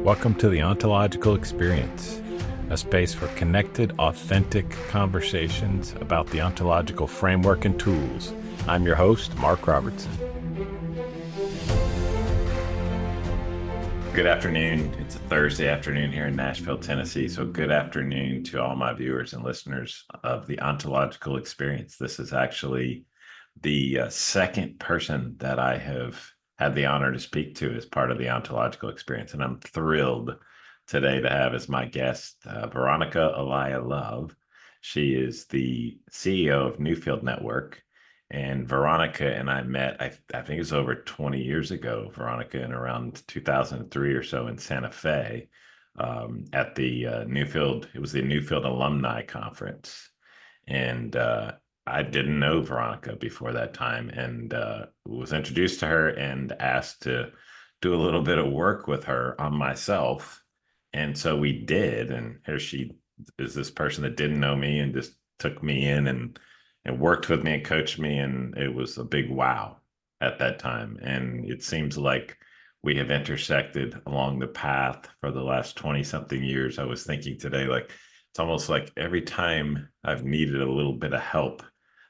Welcome to the Ontological Experience, a space for connected, authentic conversations about the ontological framework and tools. I'm your host, Mark Robertson. Good afternoon. It's a Thursday afternoon here in Nashville, Tennessee. So good afternoon to all my viewers and listeners of the Ontological Experience. This is actually the second person that I have had the honor to speak to as part of the Ontological Experience. And I'm thrilled today to have as my guest Veronica Olalla Love. She is the CEO of Newfield Network. And Veronica and I met, I think it was over 20 years ago, Veronica, in around 2003 or so in Santa Fe at the Newfield, it was the Newfield Alumni Conference. And I didn't know Veronica before that time and was introduced to her and asked to do a little bit of work with her on myself. And so we did. And here she is, this person that didn't know me and just took me in and worked with me and coached me. And it was a big wow at that time. And it seems like we have intersected along the path for the last 20 something years. I was thinking today, like, it's almost like every time I've needed a little bit of help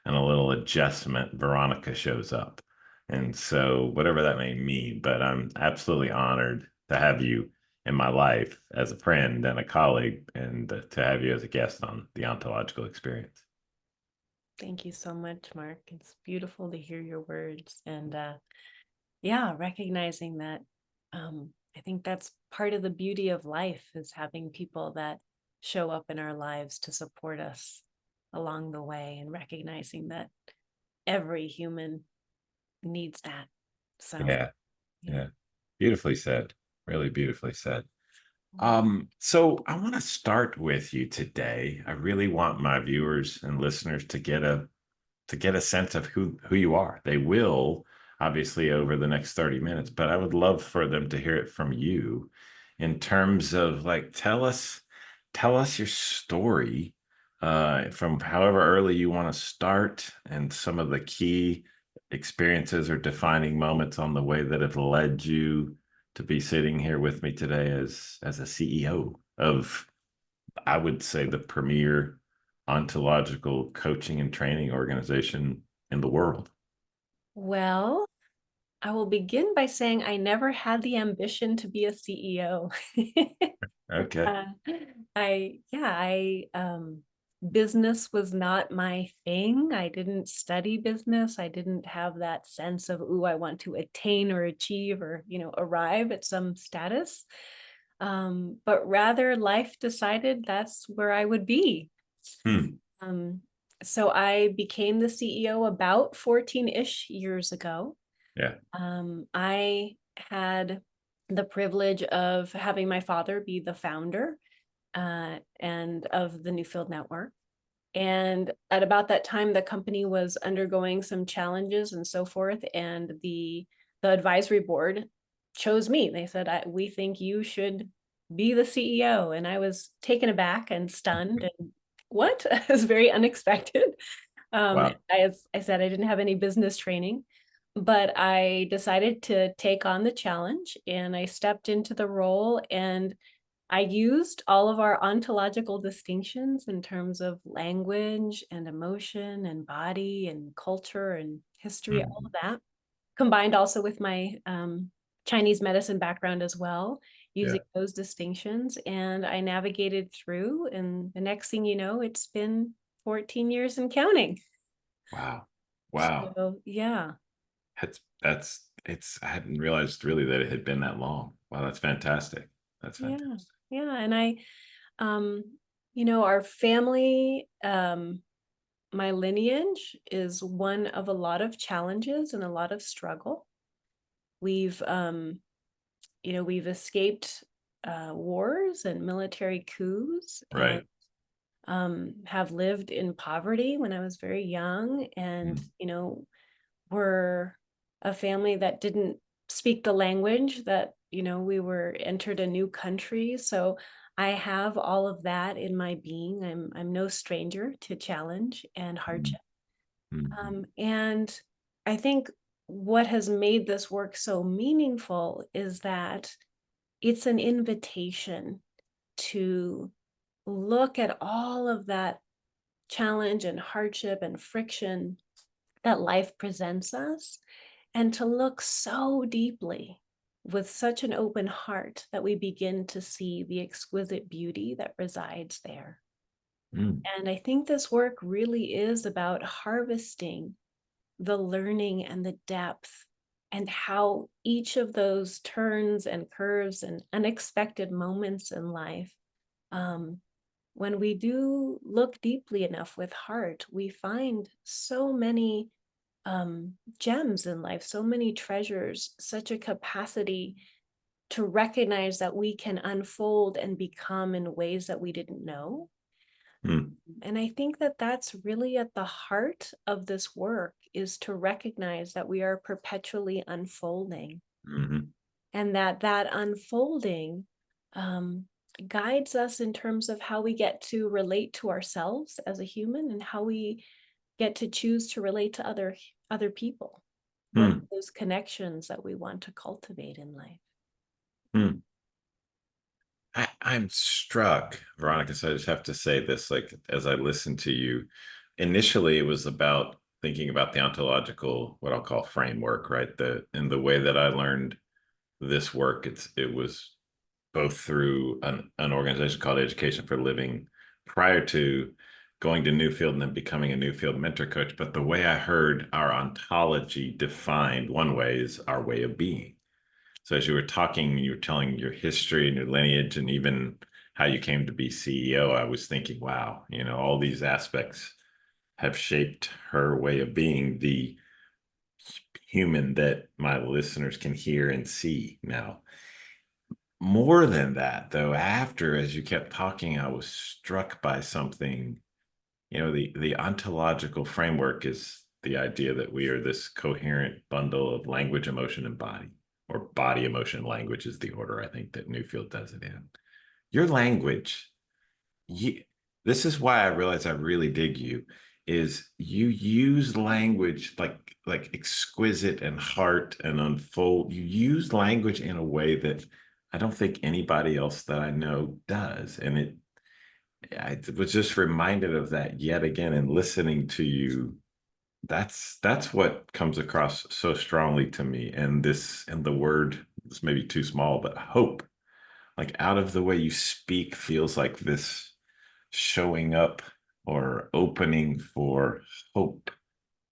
and a little adjustment, Veronica shows up. And so, whatever that may mean, but I'm absolutely honored to have you in my life as a friend and a colleague, and to have you as a guest on the Ontological Experience. Thank you so much, Mark. It's beautiful to hear your words. And recognizing that I think that's part of the beauty of life, is having people that show up in our lives to support us along the way, and recognizing that every human needs that. So Yeah. Beautifully said. Really beautifully said. Mm-hmm. So I want to start with you today. I really want my viewers and listeners to get a sense of who you are. They will, obviously, over the next 30 minutes, but I would love for them to hear it from you in terms of, like, tell us your story, from however early you want to start, and some of the key experiences or defining moments on the way that have led you to be sitting here with me today as a CEO of, I would say, the premier ontological coaching and training organization in the world. Well, I will begin by saying I never had the ambition to be a CEO. Okay. Uh, business was not my thing. I didn't study business. I didn't have that sense of, ooh, I want to attain or achieve or, arrive at some status. But rather life decided that's where I would be. Hmm. Um, so I became the CEO about 14-ish years ago. Yeah. I had the privilege of having my father be the founder and of the Newfield Network. And at about that time, the company was undergoing some challenges and so forth. And the advisory board chose me. They said, we think you should be the CEO. And I was taken aback and stunned. And what? It was very unexpected. Wow. As I said, I didn't have any business training, but I decided to take on the challenge, and I stepped into the role, and I used all of our ontological distinctions in terms of language and emotion and body and culture and history, all Mhm. of that, combined also with my Chinese medicine background as well, Yeah. using those distinctions. And I navigated through, and the next thing you know, it's been 14 years and counting. Wow. Wow. So, yeah. It's I hadn't realized really that it had been that long. Wow, that's fantastic. That's Yeah. fantastic. Yeah. And um, our family, my lineage is one of a lot of challenges and a lot of struggle. We've, we've escaped wars and military coups, and Right. have lived in poverty when I was very young. And, Mm. we're a family that didn't speak the language, that, we were entered a new country. So I have all of that in my being. I'm no stranger to challenge and Mm. hardship. Mhm. And I think what has made this work so meaningful is that it's an invitation to look at all of that challenge and hardship and friction that life presents us, and to look so deeply with such an open heart that we begin to see the exquisite beauty that resides there. Mm, And I think this work really is about harvesting the learning and the depth, and how each of those turns and curves and unexpected moments in life, um, when we do look deeply enough with heart, we find so many gems in life, so many treasures, such a capacity to recognize that we can unfold and become in ways that we didn't know. mm, And I think that that's really at the heart of this work, is to recognize that we are perpetually unfolding, mhm, and that that unfolding um, guides us in terms of how we get to relate to ourselves as a human, and how we get to choose to relate to other people. What mm, are those connections that we want to cultivate in life? mm. I'm struck, Veronica. So I just have to say this, like, as I listen to you, initially it was about thinking about the ontological, what I'll call framework, right? The way that I learned this work, it was both through an organization called Education for Living prior to going to Newfield and then becoming a Newfield mentor coach. But the way I heard our ontology defined one way is our way of being. So as you were talking, you were telling your history and your lineage and even how you came to be CEO, I was thinking, wow, all these aspects have shaped her way of being the human that my listeners can hear and see now. More than that, though, after as you kept talking, I was struck by something. The ontological framework is the idea that we are this coherent bundle of language, emotion, and body, or body, emotion, language is the order I think that Newfield does it in. Your language, you, this is why I realize I really dig you, is you use language like exquisite and heart and unfold. You use language in a way that I don't think anybody else that I know does. And I was just reminded of that yet again in listening to you. That's what comes across so strongly to me. And the word is maybe too small, but hope, like out of the way you speak feels like this showing up or opening for hope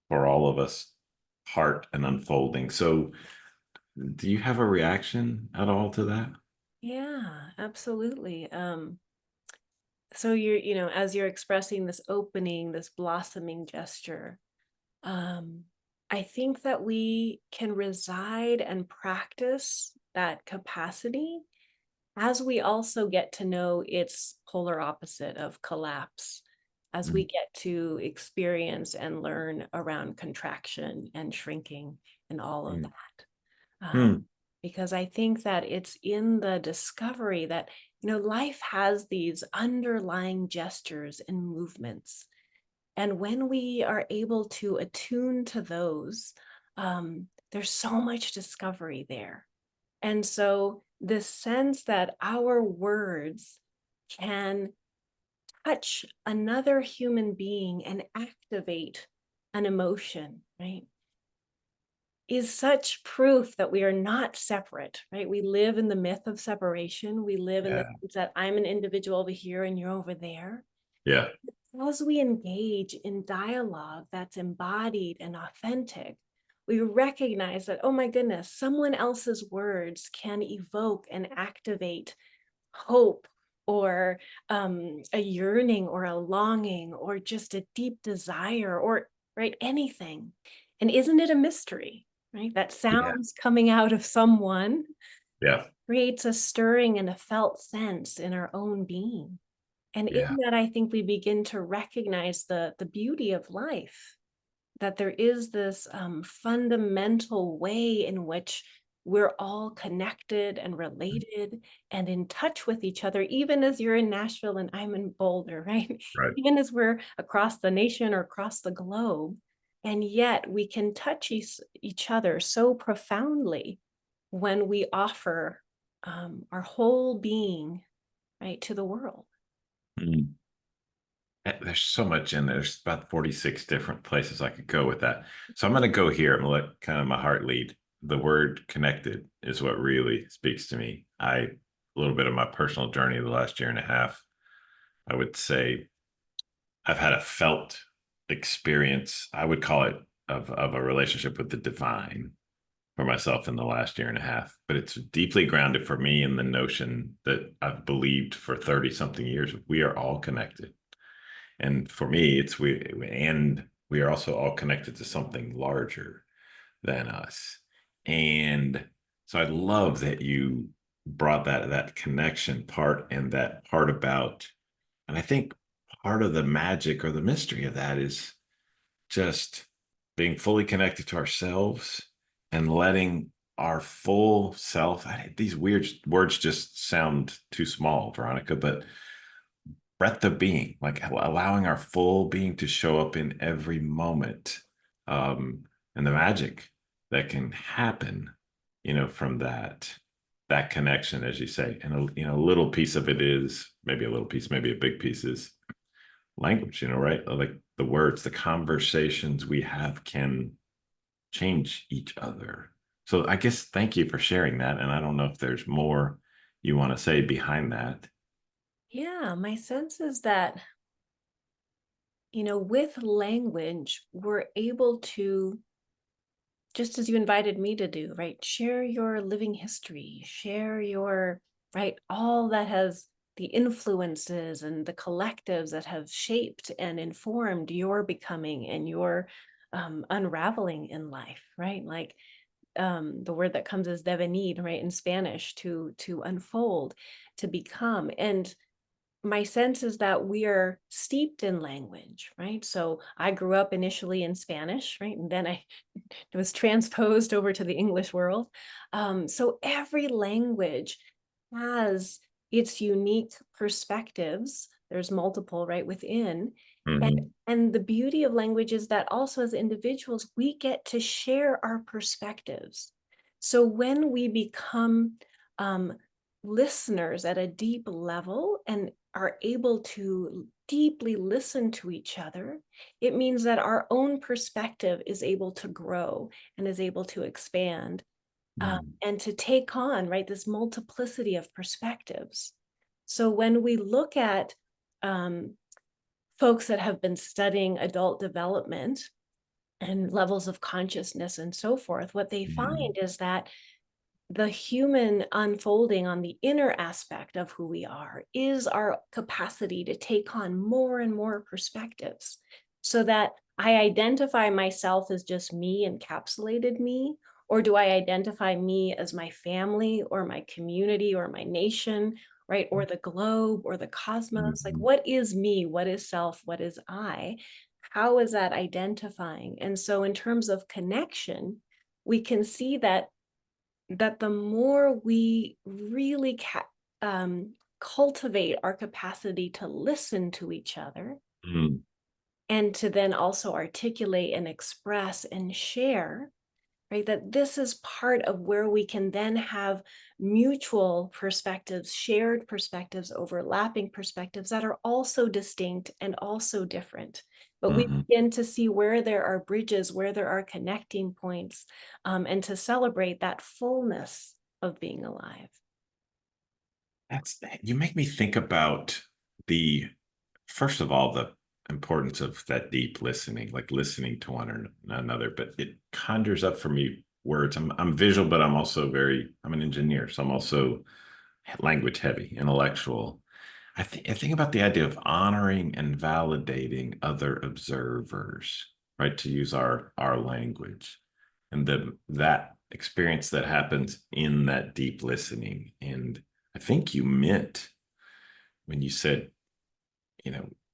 for all of us, heart and unfolding. So do you have a reaction at all to that? Yeah, absolutely. So you're, as you're expressing this opening, this blossoming gesture, um, I think that we can reside and practice that capacity as we also get to know its polar opposite of collapse, as we Mm, get to experience and learn around contraction and shrinking and all of mm, that. mm, Because I think that it's in the discovery that, life has these underlying gestures and movements. And when we are able to attune to those, there's so much discovery there. And so this sense that our words can touch another human being and activate an emotion, right, is such proof that we are not separate, right? We live in the myth of separation. We live in the yeah. sense that I'm an individual over here and you're over there. Yeah. As we engage in dialogue that's embodied and authentic, we recognize that, oh my goodness, someone else's words can evoke and activate hope, or a yearning or a longing or just a deep desire, or right, anything. And isn't it a mystery, right? That Yeah. sounds coming out of someone Yeah. creates a stirring and a felt sense in our own being. And in Yeah. that, I think we begin to recognize the beauty of life, that there is this fundamental way in which we're all connected and related and in touch with each other, even as you're in Nashville and I'm in Boulder, right? Right. Even as we're across the nation or across the globe. And yet we can touch each other so profoundly when we offer our whole being, right, to the world. Mm. There's so much in there. There's about 46 different places I could go with that. So I'm going to go here. I'm going to let kind of my heart lead. The word connected is what really speaks to me. A little bit of my personal journey the last year and a half, I would say I've had a felt experience, I would call it, of a relationship with the divine for myself in the last year and a half. But it's deeply grounded for me in the notion that I've believed for 30 something years we are all connected. And for me, it's we are also all connected to something larger than us. And so I love that you brought that connection part and that part about, and I think part of the magic or the mystery of that is just being fully connected to ourselves and letting our full self. These weird words just sound too small, Veronica, but breadth of being, like allowing our full being to show up in every moment, and the magic that can happen, from that connection, as you say. And a little piece of it is maybe a little piece, maybe a big piece is language, right? Like the words, the conversations we have can change each other. So I guess thank you for sharing that. And I don't know if there's more you want to say behind that. Yeah, my sense is that, with language, we're able to, just as you invited me to do, right? Share your living history, share your, right? All that has the influences and the collectives that have shaped and informed your becoming and your unraveling in life, right? Like the word that comes is devenir, right? In Spanish, to unfold, to become. And my sense is that we are steeped in language, right? So I grew up initially in Spanish, right? And then I was transposed over to the English world. So every language has its unique perspectives. There's multiple right within. Mm-hmm. And the beauty of language is that also as individuals, we get to share our perspectives. So when we become um, listeners at a deep level and are able to deeply listen to each other, it means that our own perspective is able to grow and is able to expand, and to take on, right, this multiplicity of perspectives. So when we look at um, folks that have been studying adult development and levels of consciousness and so forth, what they Mm-hmm. find is that the human unfolding on the inner aspect of who we are is our capacity to take on more and more perspectives, so that I identify myself as just me, encapsulated me, or do I identify me as my family or my community or my nation, right? Or the globe or the cosmos. Like, Mm-hmm. what is me? What is self? What is I? How is that identifying? And so, in terms of connection, we can see that the more we really cultivate our capacity to listen to each other Mm-hmm. and to then also articulate and express and share, right? That this is part of where we can then have mutual perspectives, shared perspectives, overlapping perspectives that are also distinct and also different. But we Mm-hmm. begin to see where there are bridges, where there are connecting points, and to celebrate that fullness of being alive. That's you make me think about the first of all the importance of that deep listening, like listening to one another. But it conjures up for me words. I'm visual, but I'm an engineer, so I'm also language heavy, intellectual. I think about the idea of honoring and validating other observers, right? To use our language, and that experience that happens in that deep listening. And I think you meant when you said,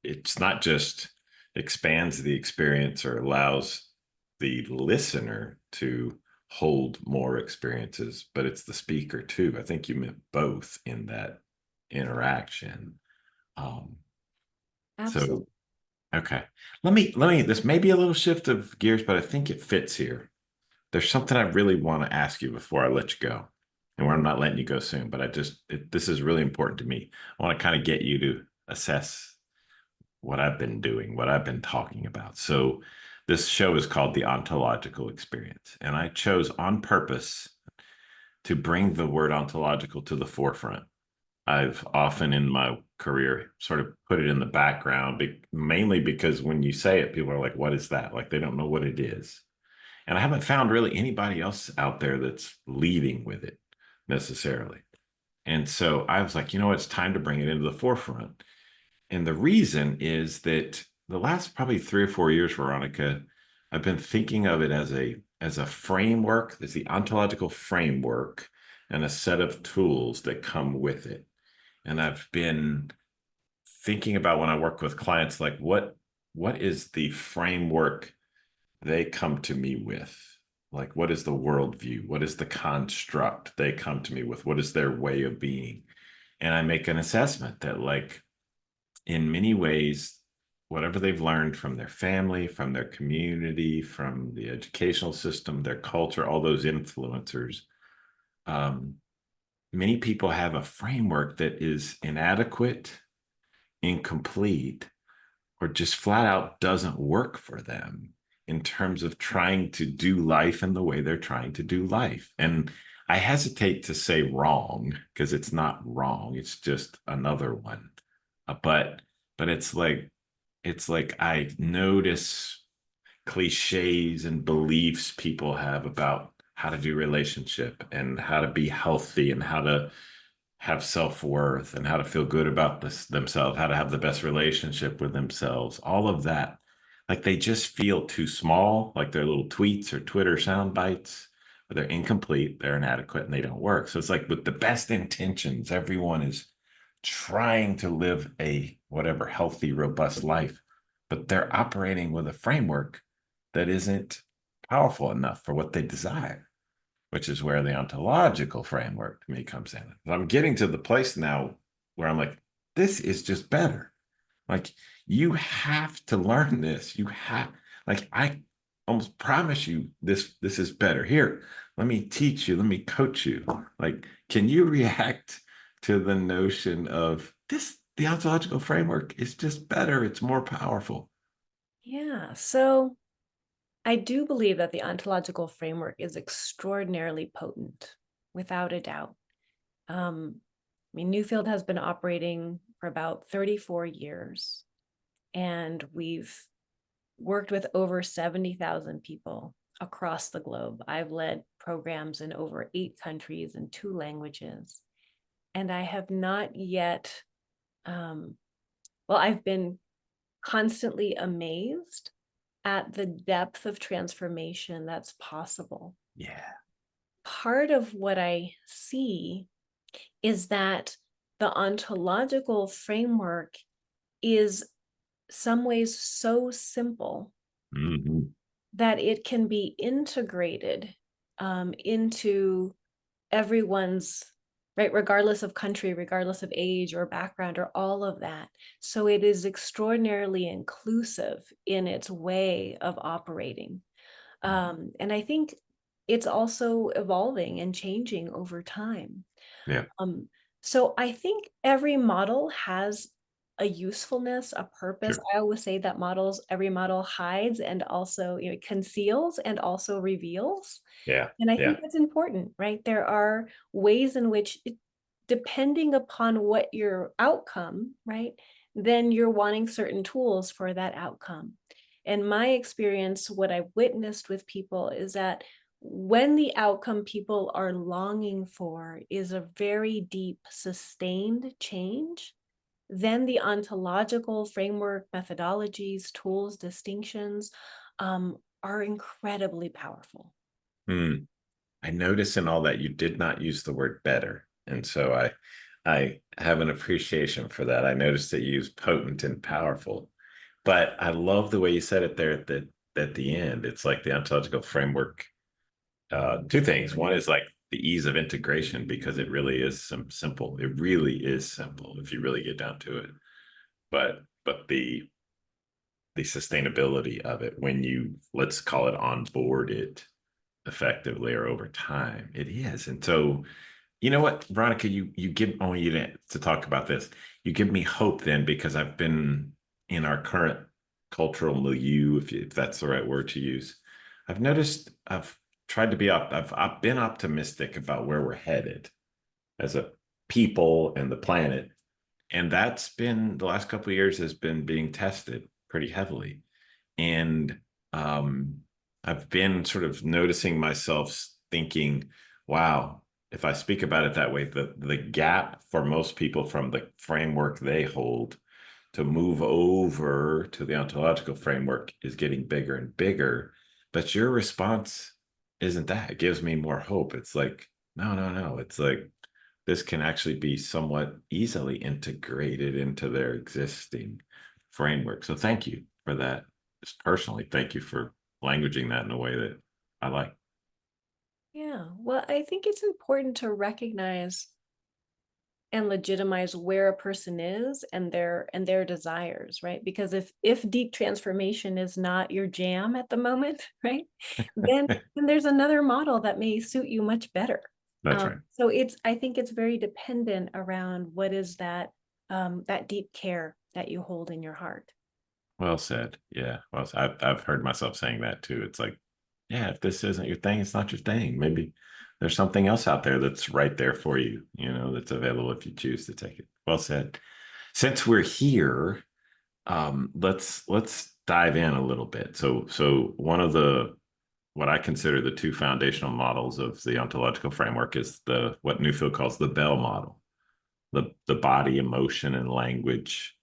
it's not just expands the experience or allows the listener to hold more experiences, but it's the speaker too. I think you meant both in that interaction. Um, so Absolutely. okay, this may be a little shift of gears, but I think it fits here. There's something I really want to ask you before I let you go. and I'm not letting you go soon, but this is really important to me. I want to kind of get you to assess what I've been doing, what I've been talking about. So this show is called the Ontological Experience, and I chose on purpose to bring the word ontological to the forefront. I've often in my career sort of put it in the background, mainly because when you say it, people are like, what is that? Like they don't know what it is. And I haven't found really anybody else out there that's leading with it necessarily. And so I was like, it's time to bring it into the forefront. And the reason is that the last probably 3 or 4 years, Veronica, I've been thinking of it as a framework. There's the ontological framework and a set of tools that come with it. And I've been thinking about when I work with clients, like what is the framework they come to me with? Like, what is the worldview? What is the construct they come to me with? What is their way of being? And I make an assessment that, like, in many ways, whatever they've learned from their family, from their community, from the educational system, their culture, all those influencers, um, many people have a framework that is inadequate, incomplete, or just flat out doesn't work for them in terms of trying to do life in the way they're trying to do life. And I hesitate to say wrong because it's not wrong. It's just another one. But it's like I notice cliches and beliefs people have about how to do relationship and how to be healthy and how to have self-worth and how to feel good about themselves, how to have the best relationship with themselves, all of that. Like they just feel too small, like they're little tweets or Twitter sound bites, or they're incomplete, they're inadequate, and they don't work. So it's like with the best intentions, everyone is trying to live a whatever healthy, robust life, but they're operating with a framework that isn't powerful enough for what they desire, which is where the ontological framework to me comes in. I'm getting to the place now where I'm like, this is just better. Like, you have to learn this. You have, like, I almost promise you this is better. Here, let me teach you, let me coach you. Like, can you react to the notion of this? The ontological framework is just better, it's more powerful. Yeah. So I do believe that the ontological framework is extraordinarily potent, without a doubt. Newfield has been operating for about 34 years, and we've worked with over 70,000 people across the globe. I've led programs in over 8 countries and 2 languages. And I have not yet, I've been constantly amazed at the depth of transformation that's possible. Yeah. Part of what I see is that the ontological framework is some ways so simple Mm-hmm. that it can be integrated into everyone's, right, regardless of country, regardless of age or background or all of that. So it is extraordinarily inclusive in its way of operating. And I think it's also evolving and changing over time. Yeah. Um, so I think every model has a usefulness, a purpose. Sure. I always say that every model hides and also, conceals and also reveals. Yeah. And I Yeah. think that's important, right? There are ways in which, depending upon what your outcome, right, then you're wanting certain tools for that outcome. In my experience, what I witnessed with people is that when the outcome people are longing for is a very deep, sustained change, then the ontological framework, methodologies, tools, distinctions are incredibly powerful. Hmm. I notice in all that you did not use the word better. And so I have an appreciation for that. I noticed that you used potent and powerful. But I love the way you said it there at the end. It's like the ontological framework. Two things. One is like the ease of integration because it really is simple. It really is simple if you really get down to it. But the sustainability of it when you, let's call it, on board it effectively or over time, it is. And so You know what, Veronica, you give I want you to talk about this. You give me hope then because I've been in our current cultural milieu, if that's the right word to use. I've noticed I've tried to be I've been optimistic about where we're headed as a people and the planet. And that's been the last couple of years has been being tested pretty heavily. And um, I've been sort of noticing myself thinking, wow, if I speak about it that way, the gap for most people from the framework they hold to move over to the ontological framework is getting bigger and bigger. But your response isn't that. It gives me more hope. It's like, no, no, no. It's like this can actually be somewhat easily integrated into their existing framework. So thank you for that. Just personally, thank you for languaging that in a way that I like. Yeah, well, I think it's important to recognize and legitimize where a person is and their desires, right? Because if deep transformation is not your jam at the moment, right, then there's another model that may suit you much better. That's right. So I think it's very dependent around what is that that deep care that you hold in your heart. Well said. Yeah. Well, I've heard myself saying that too. It's like, yeah, if this isn't your thing, it's not your thing. Maybe there's something else out there that's right there for you, that's available if you choose to take it. Well said. Since we're here, let's dive in a little bit. So one of the what I consider the two foundational models of the ontological framework is the what Newfield calls the Bell model, the body, emotion, and language.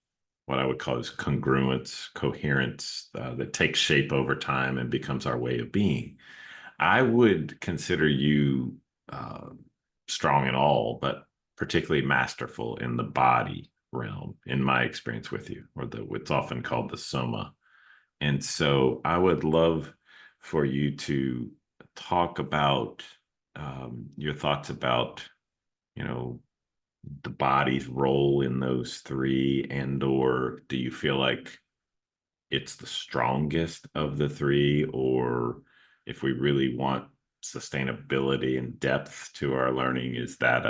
What I would call is congruence, coherence that takes shape over time and becomes our way of being. I would consider you uh, strong in all, but particularly masterful in the body realm, in my experience with you, or what's often called the Soma. And so I would love for you to talk about your thoughts about, you know, the body's role in those three, and or do you feel like it's the strongest of the three, or if we really want sustainability and depth to our learning, is that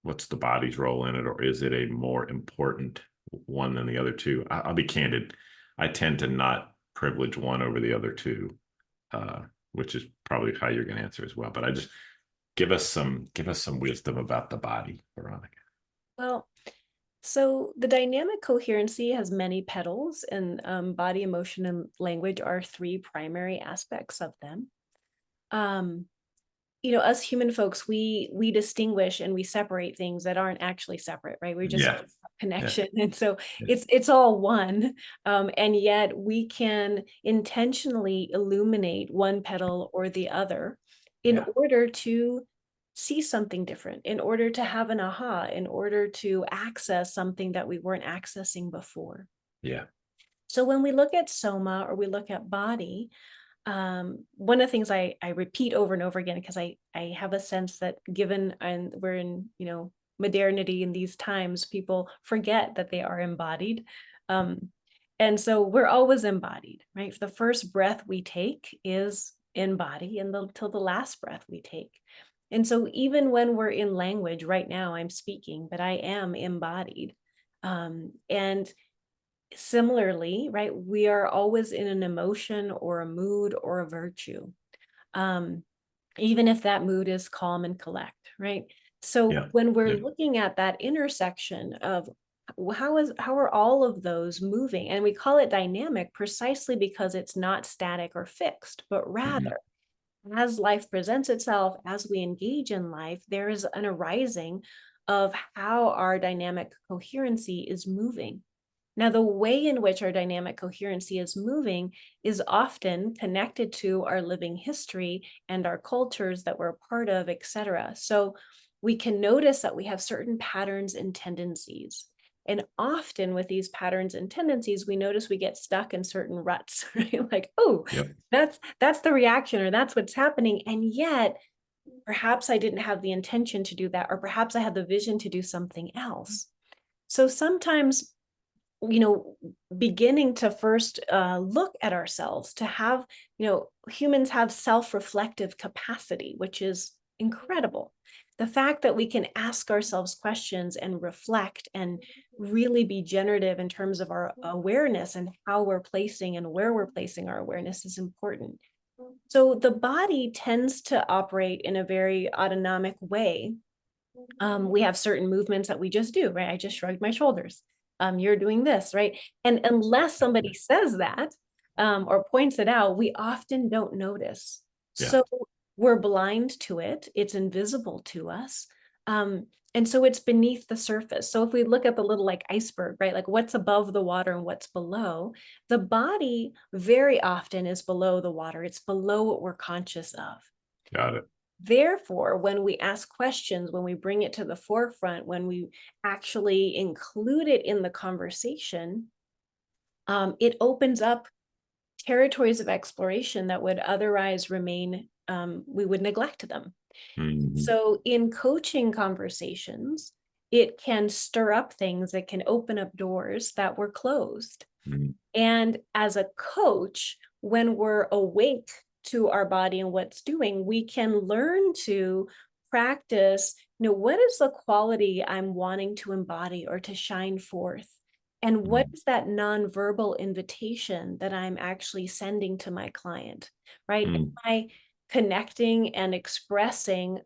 what's the body's role in it, or is it a more important one than the other two? I'll be candid. I tend to not privilege one over the other two, uh, which is probably how you're going to answer as well. But I just give us some wisdom about the body, Veronica. Well, so the dynamic coherency has many petals, and body, emotion, and language are three primary aspects of them. Um, us human folks, we distinguish and we separate things that aren't actually separate, right? We're just Yeah, yeah, connection, and so yeah, it's all one. And yet we can intentionally illuminate one petal or the other in yeah, order to see something different, in order to have an aha, in order to access something that we weren't accessing before. yeah, So when we look at soma or we look at body, one of the things I repeat over and over again, because I have a sense that given and we're in modernity in these times, people forget that they are embodied. Um, and so we're always embodied, right? The first breath we take is in body, and till the last breath we take. And so even when we're in language, right now I'm speaking, but I am embodied. And similarly, right, we are always in an emotion or a mood or a virtue, um, even if that mood is calm and collect, right? So yeah, when we're yeah, looking at that intersection of how are all of those moving, and we call it dynamic precisely because it's not static or fixed, but mhm, rather as life presents itself, as we engage in life, there is an arising of how our dynamic coherency is moving. Now, the way in which our dynamic coherency is moving is often connected to our living history and our cultures that we're a part of, etc. So we can notice that we have certain patterns and tendencies. And often with these patterns and tendencies, we notice we get stuck in certain ruts, right? Like, oh, yep, that's the reaction, or that's what's happening. And yet, perhaps I didn't have the intention to do that, or perhaps I had the vision to do something else. So sometimes beginning to first look at ourselves, to have, humans have self-reflective capacity, which is incredible. The fact that we can ask ourselves questions and reflect and really be generative in terms of our awareness and how we're placing and where we're placing our awareness is important. So the body tends to operate in a very autonomic way. We have certain movements that we just do, right? I just shrugged my shoulders. You're doing this, right? And unless somebody says that or points it out, we often don't notice. Yeah. So we're blind to it. It's invisible to us. And so it's beneath the surface. So if we look at the little like iceberg, right? Like what's above the water and what's below, the body very often is below the water. It's below what we're conscious of. Got it. Therefore, when we ask questions, when we bring it to the forefront, when we actually include it in the conversation, it opens up territories of exploration that would otherwise remain, we would neglect them. Mhm. So in coaching conversations, it can stir up things that can open up doors that were closed. Mhm. And as a coach, when we're awake to our body and what's doing, we can learn to practice, what is the quality I'm wanting to embody or to shine forth? And what Mhm. is that nonverbal invitation that I'm actually sending to my client, right? Am Mhm. I connecting and expressing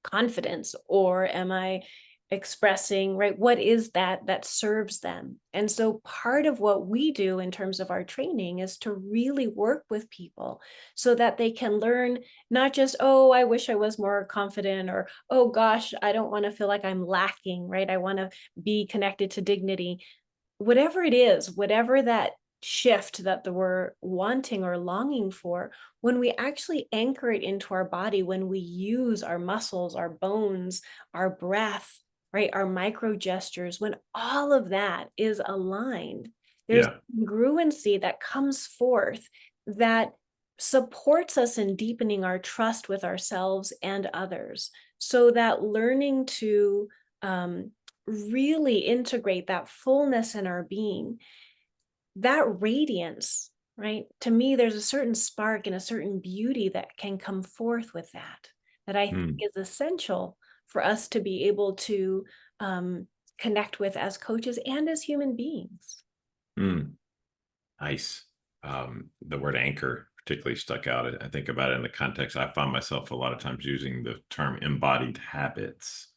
confidence, or am I expressing, right, what is that that serves them? And so part of what we do in terms of our training is to really work with people so that they can learn, not just, oh, I wish I was more confident, or oh gosh, I don't want to feel like I'm lacking, right? I want to be connected to dignity. Whatever it is, whatever that shift that we're wanting or longing for, when we actually anchor it into our body, when we use our muscles, our bones, our breath, right, our micro gestures, when all of that is aligned, there's Yeah. congruency that comes forth that supports us in deepening our trust with ourselves and others, so that learning to um, really integrate that fullness in our being, that radiance, right? To me, there's a certain spark and a certain beauty that can come forth with that, that I think Mm. is essential for us to be able to connect with as coaches and as human beings. Mm. Nice. The word anchor particularly stuck out. I think about it in the context. I find myself a lot of times using the term embodied habits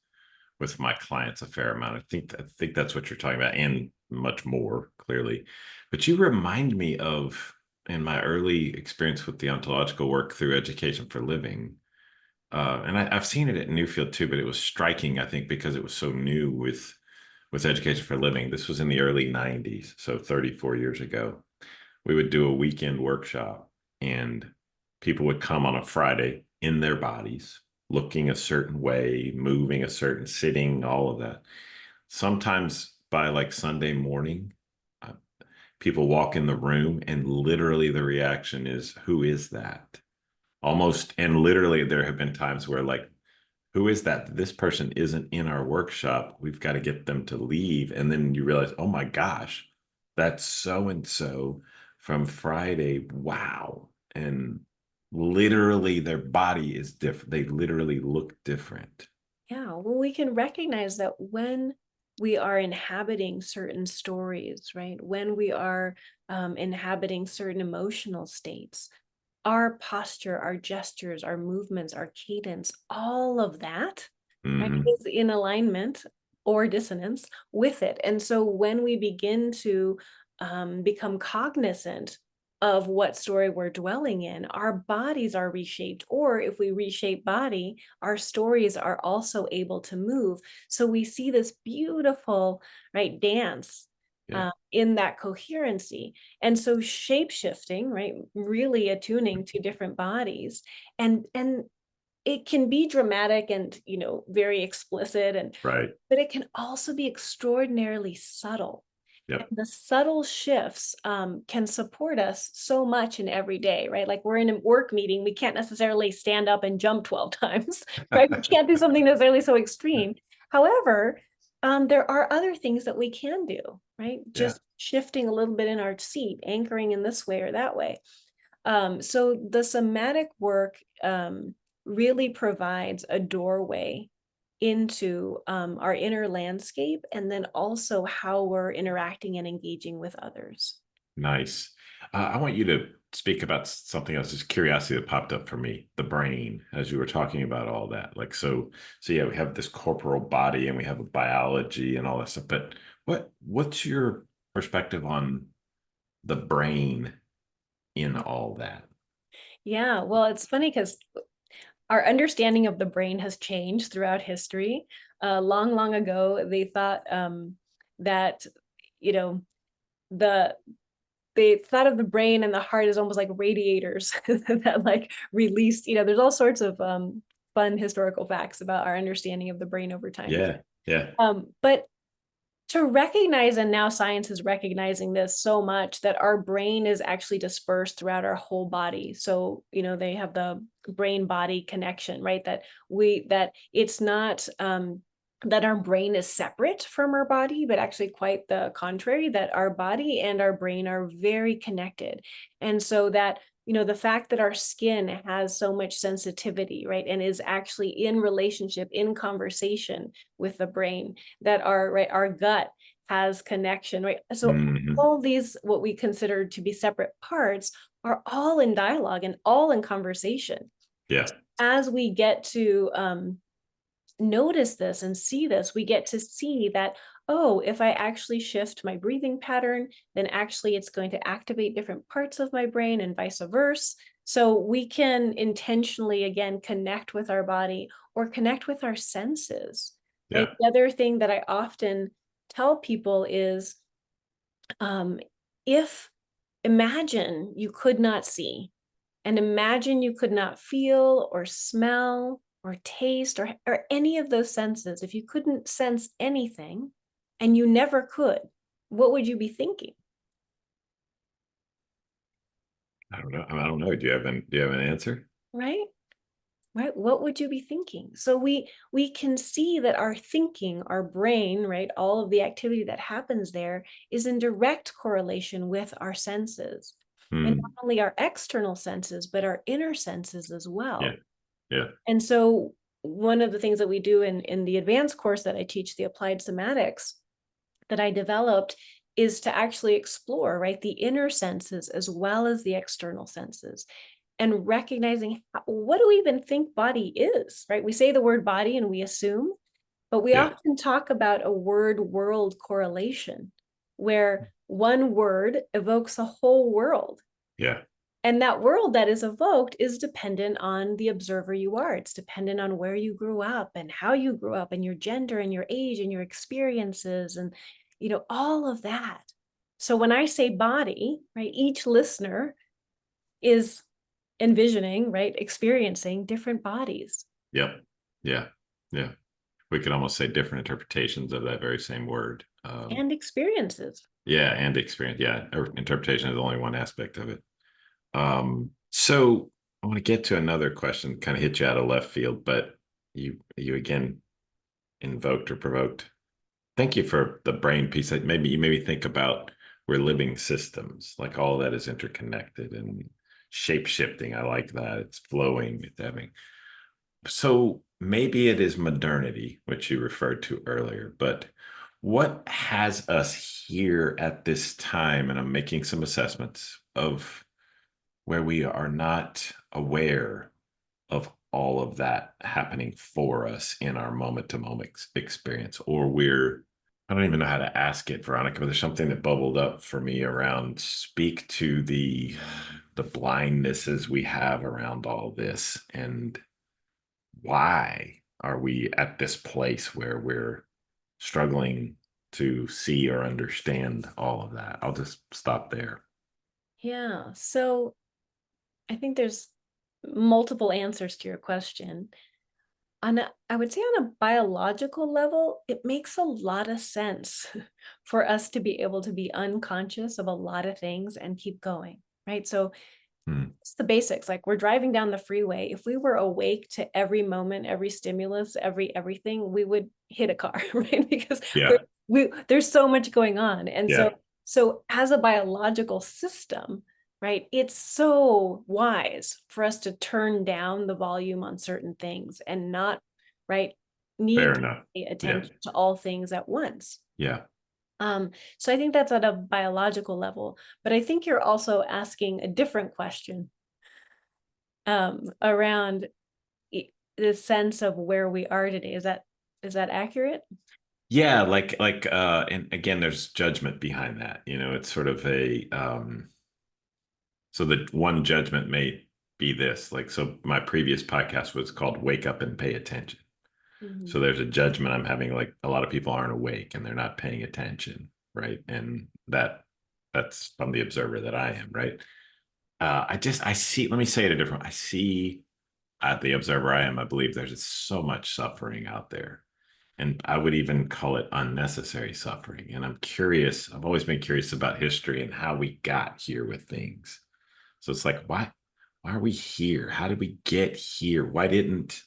with my clients a fair amount. I think that's what you're talking about, and much more clearly. But you remind me of, in my early experience with the ontological work through Education for Living, and I've seen it at Newfield too, but it was striking, I think, because it was so new with Education for Living. This was in the early '90s, so 34 years ago. We would do a weekend workshop, and people would come on a Friday in their bodies, looking a certain way, moving a certain, sitting, all of that. Sometimes by like Sunday morning, uh, people walk in the room and literally the reaction is, who is that? Almost, and literally there have been times where like, who is that? This person isn't in our workshop. We've got to get them to leave. And then you realize, oh my gosh, that's so and so from Friday. Wow. And literally their body is different. They literally look different. Yeah, well, we can recognize that when we are inhabiting certain stories, right? When we are inhabiting certain emotional states, our posture, our gestures, our movements, our cadence, all of that, right, Hmm. is in alignment or dissonance with it. And so when we begin to become cognizant of what story we're dwelling in, our bodies are reshaped. Or if we reshape body, our stories are also able to move. So we see this beautiful, right, dance Yeah. in that coherency. And so shape shifting, right, really attuning to different bodies, and it can be dramatic and very explicit, and Right. but it can also be extraordinarily subtle. And Yep. the subtle shifts can support us so much in every day, right? Like we're in a work meeting, we can't necessarily stand up and jump 12 times, right? We can't do something necessarily so extreme. However, there are other things that we can do, right? Yeah. Just shifting a little bit in our seat, anchoring in this way or that way. So the somatic work really provides a doorway into our inner landscape, and then also how we're interacting and engaging with others. Nice. I want you to speak about something else, just curiosity that popped up for me, the brain, as you were talking about all that. Like, so yeah, we have this corporal body and we have a biology and all that stuff, but what's your perspective on the brain in all that? Yeah, well, it's funny because our understanding of the brain has changed throughout history. Long, long ago, they thought that, you know, the they thought of the brain and the heart as almost like radiators that like released, there's all sorts of fun historical facts about our understanding of the brain over time. Yeah, yeah. But to recognize, and now science is recognizing this so much, that our brain is actually dispersed throughout our whole body. So they have the brain body connection, right? That it's not that our brain is separate from our body, but actually quite the contrary, that our body and our brain are very connected. And so that the fact that our skin has so much sensitivity, right, and is actually in relationship, in conversation with the brain, that our gut has connection, right? So Hmm. all these, what we consider to be separate parts, are all in dialogue and all in conversation. Yeah, As we get to notice this and see this, we get to see that, oh, if I actually shift my breathing pattern, then actually it's going to activate different parts of my brain and vice versa. So we can intentionally, again, connect with our body or connect with our senses, right? yeah, The other thing that I often tell people is, um, if imagine you could not see, and imagine you could not feel or smell or taste or any of those senses. If you couldn't sense anything and you never could, what would you be thinking? I don't know. I don't know. Do you have an answer? Right? Right? What would you be thinking? So we can see that our thinking, our brain, right, all of the activity that happens there is in direct correlation with our senses. And not Hmm. only our external senses, but our inner senses as Yeah, well. yeah, And so one of the things that we do in the advanced course that I teach, the applied somatics, that I developed, is to actually explore, right, the inner senses as well as the external senses, and recognizing what do we even think body is, right? We say the word body and we assume, but we yeah, often talk about a word world correlation, where one word evokes a whole world. yeah, And that world that is evoked is dependent on the observer you are. It's dependent on where you grew up and how you grew up and your gender and your age and your experiences and, all of that. So when I say body, right, each listener is envisioning, right, experiencing different bodies yep, yeah, yeah. We could almost say different interpretations of that very same word. and experiences. Yeah, and experience. Yeah, interpretation is only one aspect of it. So I want to get to another question, kind of hit you out of left field, but you again invoked or provoked. Thank you for the brain piece. That maybe you made me think about we're living systems, like all that is interconnected and shape shifting. I like that. It's flowing, it's having. So maybe it is modernity, which you referred to earlier, but what has us here at this time? And I'm making some assessments of where we are not aware of all of that happening for us in our moment to moment experience, or I don't even know how to ask it, Veronica, but there's something that bubbled up for me around speak to the blindnesses we have around all this, and why are we at this place where we're struggling to see or understand all of that? I'll just stop there. Yeah. So I think there's multiple answers to your question. I would say on a biological level, it makes a lot of sense for us to be able to be unconscious of a lot of things and keep going, right? So Hmm. it's the basics. Like, we're driving down the freeway. If we were awake to every moment, every stimulus, everything, we would hit a car, right? Because Yeah, there's so much going on. And yeah, so as a biological system, right? It's so wise for us to turn down the volume on certain things and not, right, Fair need to enough. pay Yeah. attention to all things at once. Yeah. So I think that's at a biological level, but I think you're also asking a different question around the sense of where we are today. Is that accurate? Yeah, and again, there's judgment behind that. It's sort of so the one judgment may be this. Like, so my previous podcast was called Wake Up and Pay Attention. Mhm. So there's a judgment I'm having, like a lot of people aren't awake and they're not paying attention, right? And that's from the observer that I am, right? I see, let me say it a different, I see at the observer I am, I believe there's just so much suffering out there. And I would even call it unnecessary suffering. And I've always been curious about history and how we got here with things. So it's like, why are we here? How did we get here? Why didn't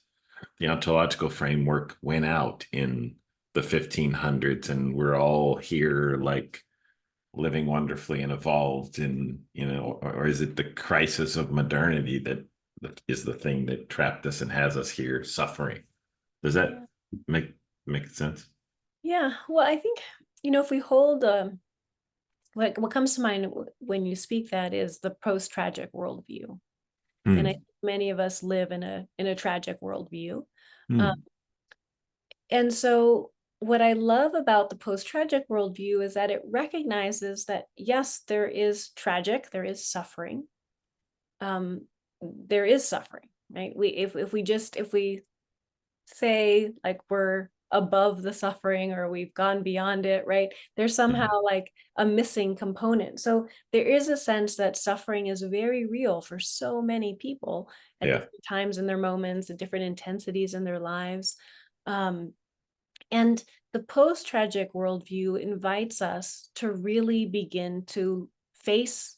the ontological framework win out in the 1500s and we're all here like living wonderfully and evolved, and or is it the crisis of modernity that is the thing that trapped us and has us here suffering? Does that Yeah. make sense? Yeah. Well, I think, if we hold what comes to mind when you speak that is the post-tragic worldview. And I think Hmm. many of us live in a tragic worldview. Um, Hmm. and so what I love about the post-tragic worldview is that it recognizes that yes, there is suffering. Um, there is suffering, right? If we say like we're above the suffering or we've gone beyond it, right? There's somehow Hmm. like a missing component. So there is a sense that suffering is very real for so many people at Yeah. different times in their moments, at different intensities in their lives. Um, and the post-tragic worldview invites us to really begin to face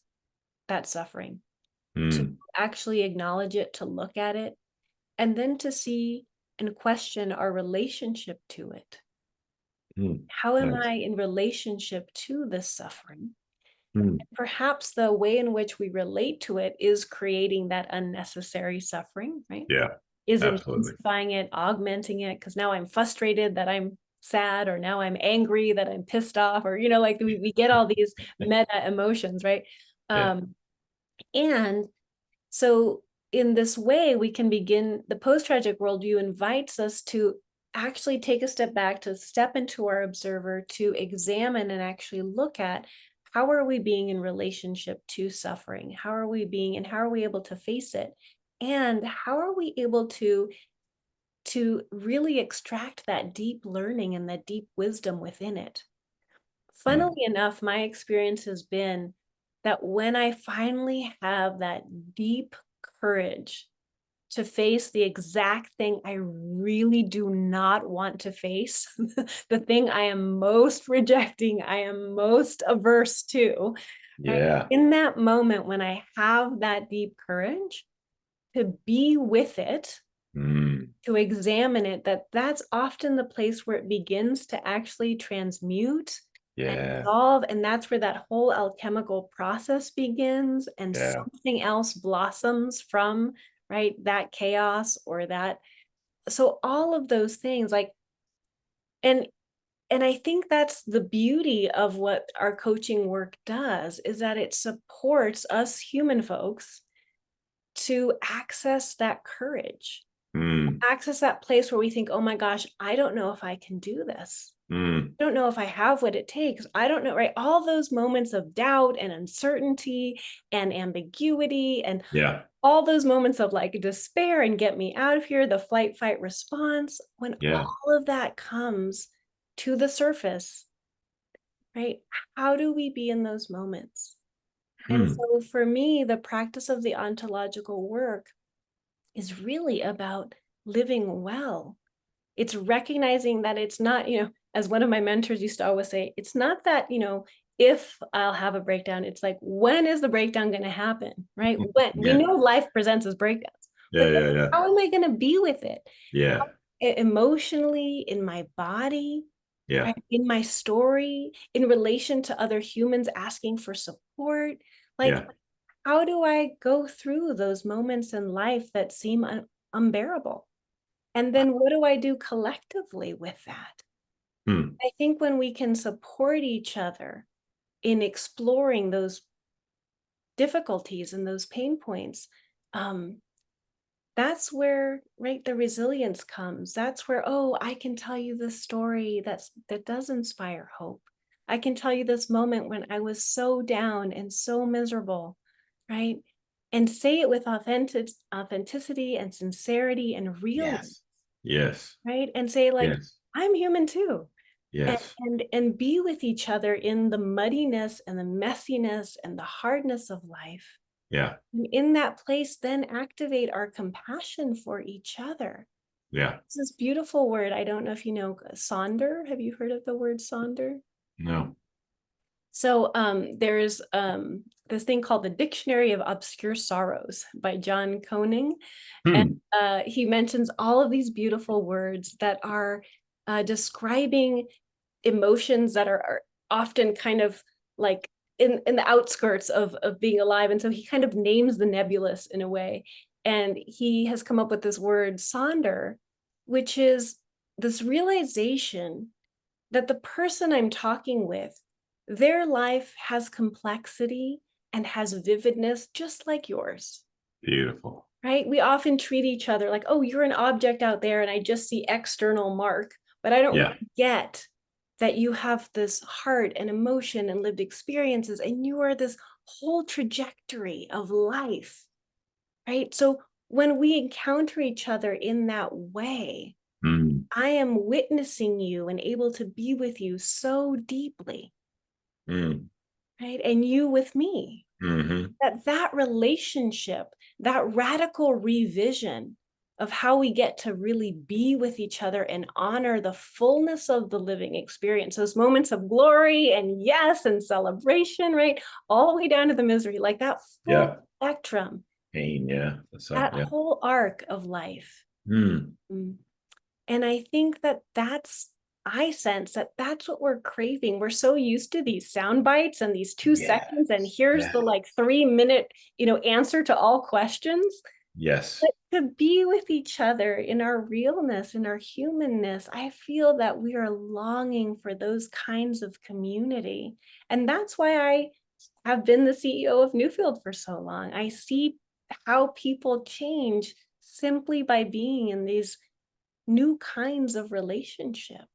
that suffering, to Hmm. actually acknowledge it, to look at it, and then to see and question our relationship to it. Hmm. How am Nice. I in relationship to this suffering? Hmm. Perhaps the way in which we relate to it is creating that unnecessary suffering, right? Yeah. Is Absolutely. intensifying it, augmenting it, because now I'm frustrated that I'm sad, or now I'm angry that I'm pissed off, or, like we get all these meta emotions, right? Yeah. Um, and So, in this way, we can begin the post tragic worldview invites us to actually take a step back, to step into our observer, to examine and actually look at how are we being in relationship to suffering? How are we being, and how are we able to face it? And how are we able to really extract that deep learning and that deep wisdom within it? Hmm. Funnily enough, my experience has been that when I finally have that deep courage to face the exact thing I really do not want to face, the thing I am most rejecting, I am most averse to, right? Yeah. In that moment, when I have that deep courage to be with it, Hmm. to examine it, that's often the place where it begins to actually transmute and Yeah. dissolve, and that's where that whole alchemical process begins, and Yeah. something else blossoms from, right, that chaos or that. So all of those things, like, and I think that's the beauty of what our coaching work does, is that it supports us human folks to access that courage, Hmm. access that place where we think, oh my gosh, I don't know if I can do this. Hmm. I don't know if I have what it takes. I don't know, right? All those moments of doubt and uncertainty and ambiguity, and Yeah. all those moments of like despair and get me out of here, the flight fight response, when Yeah. all of that comes to the surface, right? How do we be in those moments? And Hmm. so for me, the practice of the ontological work is really about living well. It's recognizing that it's not, as one of my mentors used to always say, it's not that, if I'll have a breakdown, it's like, when is the breakdown going to happen, right? When we Yeah. know life presents as breakdowns, Yeah. but then Yeah. Yeah. how am I going to be with it? Yeah. Emotionally, in my body, Yeah. right? In my story, in relation to other humans asking for support. Like, Yeah. how do I go through those moments in life that seem unbearable? And then what do I do collectively with that? Hmm. I think when we can support each other in exploring those difficulties and those pain points, um, that's where, right, the resilience comes. That's where, oh, I can tell you this story that does inspire hope. I can tell you this moment when I was so down and so miserable, right? And say it with authenticity and sincerity and realness, Yes. Yes. right? And say like, Yes. I'm human too. And, Yes. and be with each other in the muddiness and the messiness and the hardness of life. Yeah. And in that place, then activate our compassion for each other. Yeah. It's this beautiful word. I don't know if you know sonder. Have you heard of the word sonder? No. So there's this thing called the Dictionary of Obscure Sorrows by John Koning. And Hmm. he mentions all of these beautiful words that are describing emotions that are often kind of like in the outskirts of being alive. And so he kind of names the nebulous in a way. And he has come up with this word sonder, which is this realization that the person I'm talking with, their life has complexity and has vividness just like yours. Beautiful. Right? We often treat each other like, oh, you're an object out there and I just see external mark, but I don't Yeah. really get that you have this heart and emotion and lived experiences and you are this whole trajectory of life, right? So when we encounter each other in that way, Mm. I am witnessing you and able to be with you so deeply, Mm. right? And you with me. Hmm. That relationship, that radical revision of how we get to really be with each other and honor the fullness of the living experience, those moments of glory and yes and celebration, right? All the way down to the misery, like that full Yeah. spectrum, Pain. Yeah. So, that yeah. whole arc of life. Mm. Mm. And I think that I sense that that's what we're craving. We're so used to these sound bites and these 2 seconds, and Yes. here's Yeah. the like 3 minute, answer to all questions. Yes. But to be with each other in our realness, in our humanness, I feel that we are longing for those kinds of community. And that's why I have been the CEO of Newfield for so long. I see how people change simply by being in these new kinds of relationship.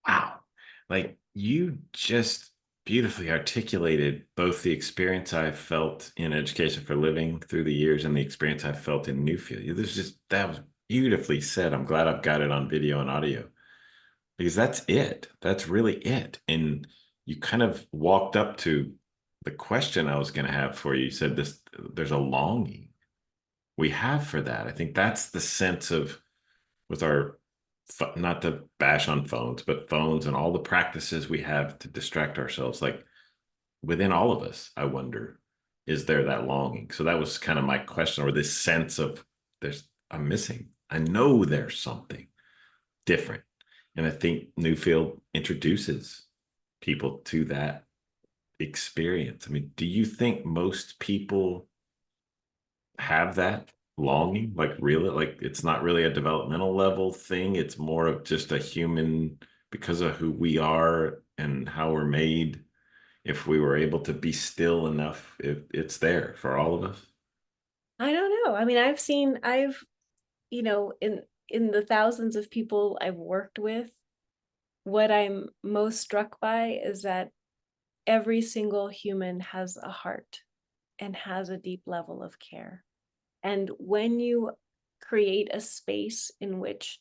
Wow. Like you just beautifully articulated both the experience I felt in education for living through the years and the experience I felt in Newfield. There's just that was beautifully said. I'm glad I've got it on video and audio because that's it. That's really it. And you kind of walked up to the question I was going to have for you. You said this, there's a longing we have for that. I think that's the sense of with our not to bash on phones, but phones and all the practices we have to distract ourselves. Like within all of us, I wonder, is there that longing? So that was kind of my question, or this sense of I'm missing. I know there's something different. And I think Newfield introduces people to that experience. I mean, do you think most people have that longing, like really, like it's not really a developmental level thing, it's more of just a human because of who we are and how we're made. If we were able to be still enough, it's there for all of us. I don't know. I mean, in the thousands of people I've worked with, what I'm most struck by is that every single human has a heart and has a deep level of care. And when you create a space in which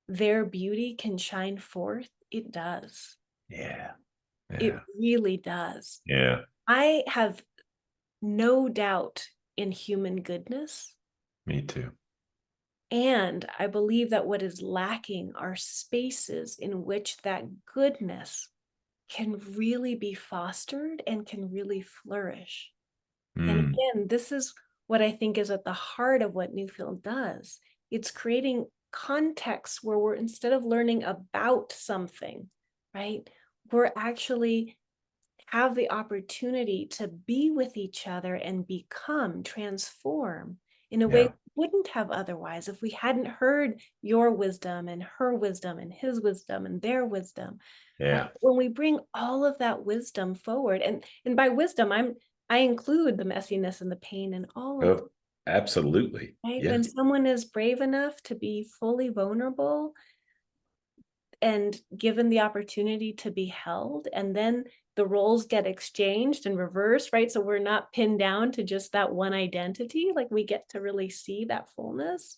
their beauty can shine forth, it does. Yeah. It Yeah. really does. Yeah. I have no doubt in human goodness. Me too. And I believe that what is lacking are spaces in which that goodness can really be fostered and can really flourish. And Mm. again, this is what I think is at the heart of what Newfield does. It's creating contexts where we're, instead of learning about something, right, we're actually have the opportunity to be with each other and become, transform in a way Yeah. we wouldn't have otherwise if we hadn't heard your wisdom and her wisdom and his wisdom and their wisdom. Right? Yeah. When we bring all of that wisdom forward, and by wisdom, I include the messiness and the pain and all of, Oh, absolutely. right? Yeah. When someone is brave enough to be fully vulnerable and given the opportunity to be held, and then the roles get exchanged and reversed, right? So we're not pinned down to just that one identity, like we get to really see that fullness.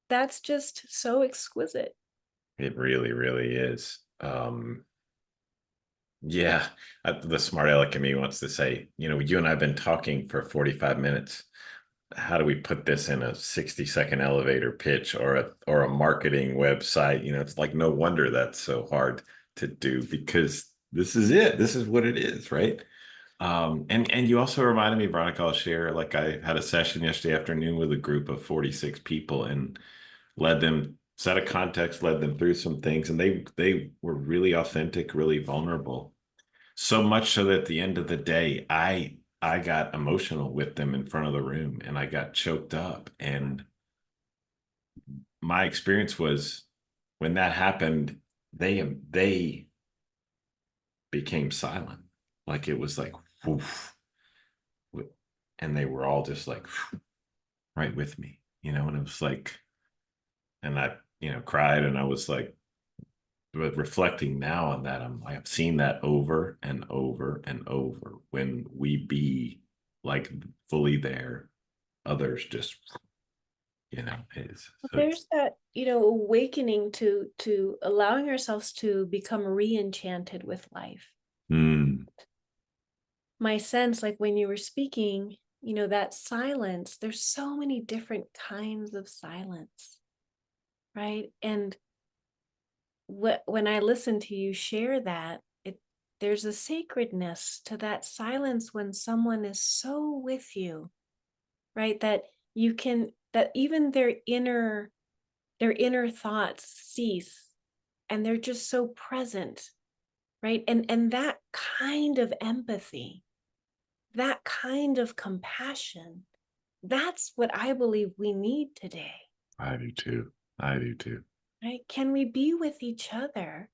That's just so exquisite. It really, really is. Yeah, the smart aleck in me wants to say, you and I have been talking for 45 minutes. How do we put this in a 60-second elevator pitch or a marketing website? It's like no wonder that's so hard to do because this is it. This is what it is, right? And you also reminded me, Veronica, I'll share, like I had a session yesterday afternoon with a group of 46 people and led them, set a context, led them through some things, and they were really authentic, really vulnerable. So much so that at the end of the day, I got emotional with them in front of the room and I got choked up. And my experience was when that happened, they became silent. Like it was like woof, and they were all just like right with me, and it was like, and I, cried and I was like, but reflecting now on that, I've seen that over and over and over. When we be like fully there, others just, is so it's There's that, awakening to allowing ourselves to become re-enchanted with life. mm, My sense, like when you were speaking, that silence, there's so many different kinds of silence, right? And when I listen to you share that, there's a sacredness to that silence when someone is so with you, right? That even their inner thoughts cease and they're just so present, right? And that kind of empathy, that kind of compassion, that's what I believe we need today, I do too. I do too. right? Can we be with each other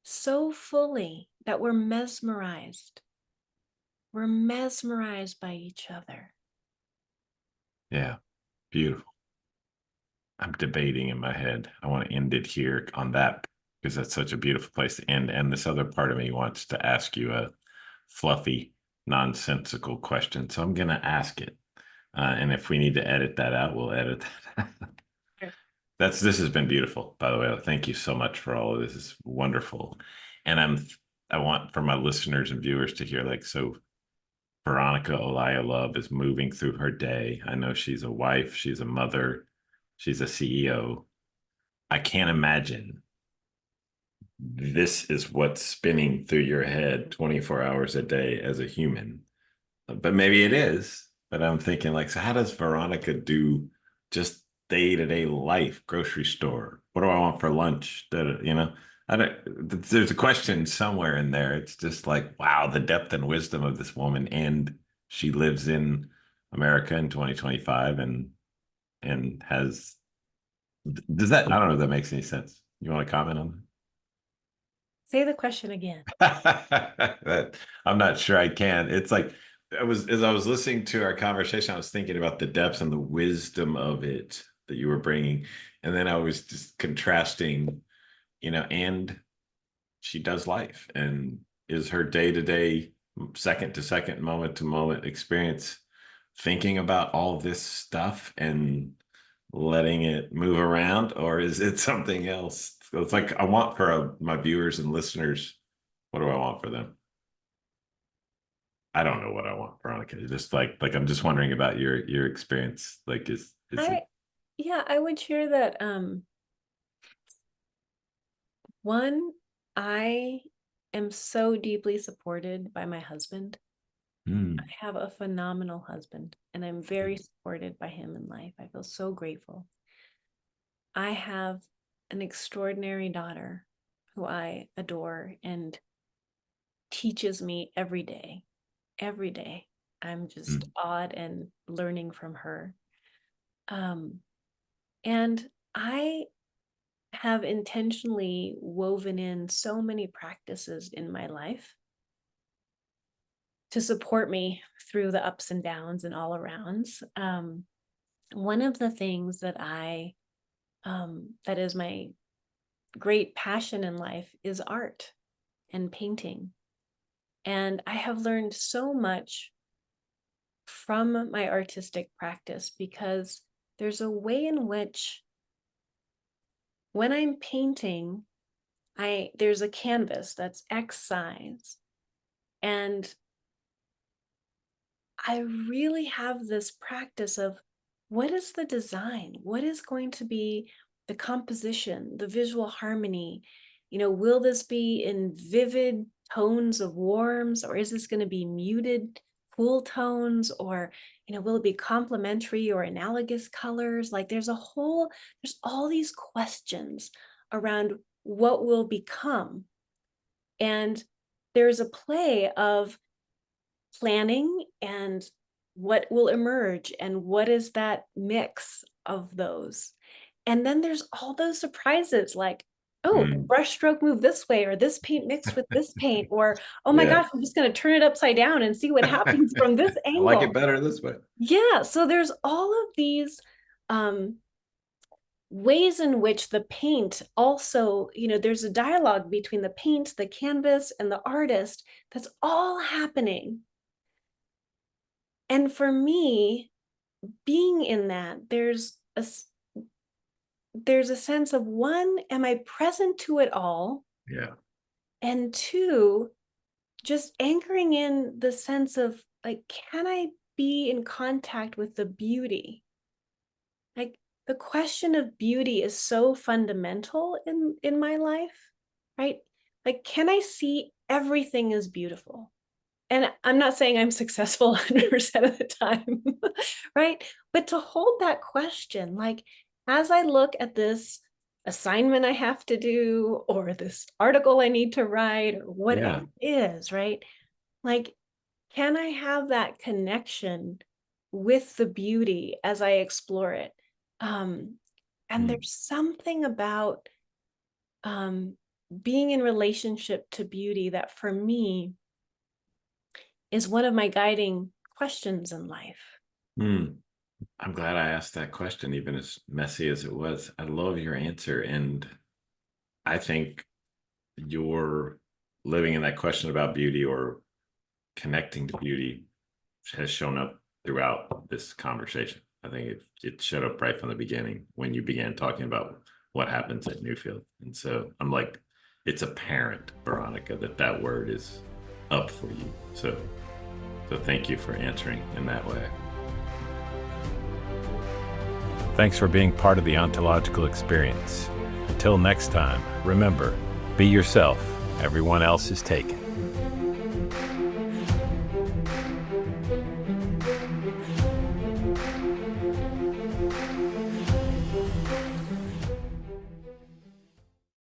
so fully that we're mesmerized? We're mesmerized by each other. Yeah, beautiful. I'm debating in my head. I want to end it here on that because that's such a beautiful place to end. And this other part of me wants to ask you a fluffy, nonsensical question. So I'm going to ask it. And if we need to edit that out, we'll edit that. Sure. This has been beautiful, by the way. Thank you so much for all of this. It's wonderful. And I want for my listeners and viewers to hear, like, so Veronica Olalla Love is moving through her day. I know she's a wife, she's a mother, she's a CEO. I can't imagine this is what's spinning through your head 24 hours a day as a human. But maybe it is. But I'm thinking, like, so how does Veronica do just day-to-day life, grocery store? What do I want for lunch? I don't, there's a question somewhere in there. It's just like, wow, the depth and wisdom of this woman. And she lives in America in 2025 and has, does that, I don't know if that makes any sense. You want to comment on Say the question again. that? I'm not sure I can. It's like as I was listening to our conversation, I was thinking about the depths and the wisdom of it that you were bringing, and then I was just contrasting, and she does life and is her day to day, second to second, moment to moment experience thinking about all this stuff and letting it move around, or is it something else? So it's like I want for my viewers and listeners, what do I want for them? I don't know what I want, Veronica. It's just like I'm just wondering about your experience. Like, is it? I Yeah, I would share that one, I am so deeply supported by my husband. I Hmm. have a phenomenal husband, and I'm very supported by him in life. I feel so grateful. I have an extraordinary daughter who I adore, and teaches me every day. Every day. I'm just awed and learning from her. And I have intentionally woven in so many practices in my life to support me through the ups and downs and all arounds. One of the things that that is my great passion in life is art and painting. And I have learned so much from my artistic practice because there's a way in which when I'm painting, there's a canvas that's X size. And I really have this practice of what is the design? What is going to be the composition, the visual harmony? Will this be in vivid tones of warms, or is this going to be muted, cool tones, or, will it be complementary or analogous colors? Like there's all these questions around what will become. And there's a play of planning and what will emerge and what is that mix of those. And then there's all those surprises like, oh, brush stroke move this way, or this paint mixed with this paint, or, oh my gosh, I'm just going to turn it upside down and see what happens from this angle. I like it better this way. Yeah. So there's all of these ways in which the paint also, there's a dialogue between the paint, the canvas, and the artist that's all happening. And for me, being in that, there's a sense of, one, am I present to it all? Yeah. And two, just anchoring in the sense of like, can I be in contact with the beauty? Like the question of beauty is so fundamental in my life, right? Like, can I see everything as beautiful? And I'm not saying I'm successful 100% of the time, right? But to hold that question, like, as I look at this assignment I have to do, or this article I need to write, or whatever it is, right? Like, can I have that connection with the beauty as I explore it? And there's something about being in relationship to beauty that for me is one of my guiding questions in life. I'm glad I asked that question, even as messy as it was. I love your answer. And I think your living in that question about beauty or connecting to beauty has shown up throughout this conversation. I think it showed up right from the beginning when you began talking about what happens at Newfield. And so I'm like, it's apparent, Veronica, that word is up for you. So thank you for answering in that way. Thanks for being part of the ontological experience. Until next time, remember, be yourself. Everyone else is taken.